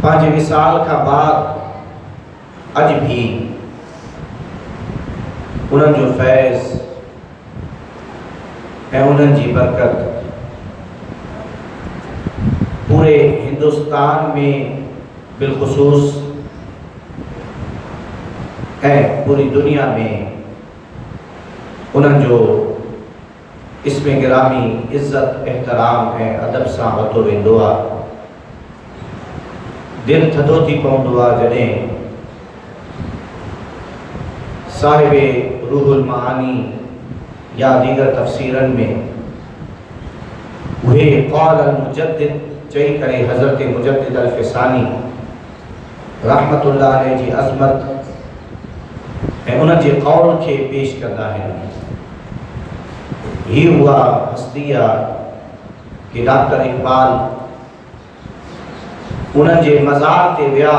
पांच विसाल का बाद अज भी उन्हनि जो फैज़ ऐं उन्हनि जी बरकत पूरे हिंदुस्तान में बिलखुसूस ऐं पूरी दुनिया में उन्हनि जो इसमें गिरामी इज़्ज़त एहतराम ऐं अदब सां वरितो वेंदो आहे। दिल थधो थी पवंदो आहे जॾहिं साहिबे रूहुल मानी या दीगर तफ़सीरनि में उहे क़ौल अल मुजद्दिद चई करे हज़रत मुजद्दिद अल फ़िसानी रहमतुल्लाह अलैह जी अज़मत ऐं उन्हनि जे क़ौल खे पेश कंदा आहिनि। ही उहा हस्ती आहे कि डॉक्टर इक़बाल उन्हनि जे मज़ार ते विया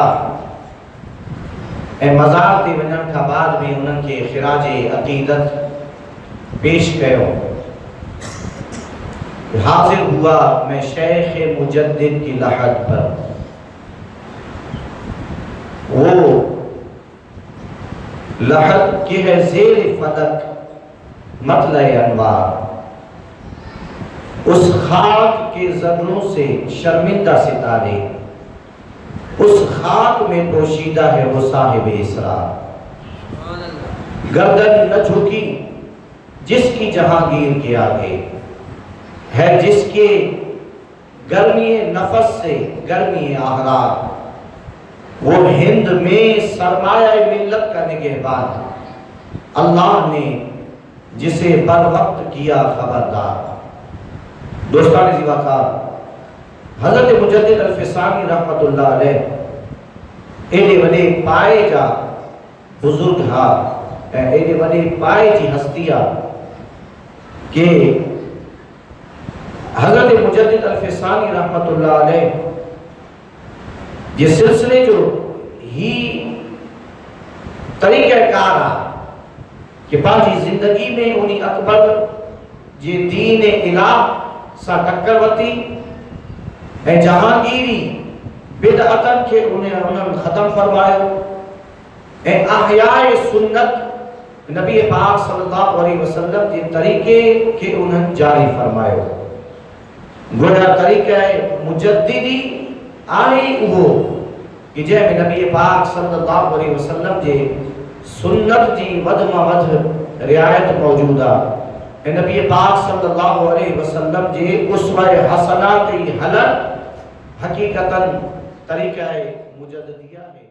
ऐं मज़ार ते वञण खां बाद भी उन्हनि खे ख़िराज अक़ीदत पेश कयो। हाज़िर हुआ मैं शेख मुजद्दिद की लहद पर, वो लहद के है ज़ेर फलक मतले अनवार, उस खाक के ज़र्रों से शर्मिंदा सितारे, उस खाक में पोशीदा है वो साहिब इसरार। गर्दन न झुकी जिसकी जहांगीर के आगे, है जिसके गर्मी नफस से गर्मी आहरार, वो हिंद में सरमाया मिल्लत का निगहबान, अल्लाह ने जिसे बर वक्त किया खबरदार। दोस्तान ज़िवाकार, हज़रत मुजद्दिद अल फ़िसानी रहमतुल्लाह अलैह एडे वॾे पाए जा बुजुर्ग हा ऐं एडे वॾे पाए जी हस्ती आहे कि हज़रत मुजद्दिद अल फ़िसानी रहमतुल्लाह अलैह जे सिलसिले जो ही तरीक़ेकार आहे कि पंहिंजी ज़िंदगी में उन अकबर जे दीन इलाह सां टक्कर वरिती ऐं जहांगीरी बिदअतन खे उन्हनि ख़त्म फरमायो ऐं अहयाए सुन्नत नबी पाक सल्लल्लाहु अलैहि वसल्लम जे तरीक़े खे उन्हनि जारी फरमायो। गोया तरीक़ा मुजद्दिदी आहे उहो कि जंहिंमें नबी पाक सल्लल्लाहु अलैहि वसल्लम जे सुन्नत जी वध मां वध रिआयत मौजूद आहे ऐं नबी पाक सल्लल्लाहु अलैहि वसल्लम जे उसवा हसना ते हलण हकीकतन तरीक़ा मुजद्दिदिया है।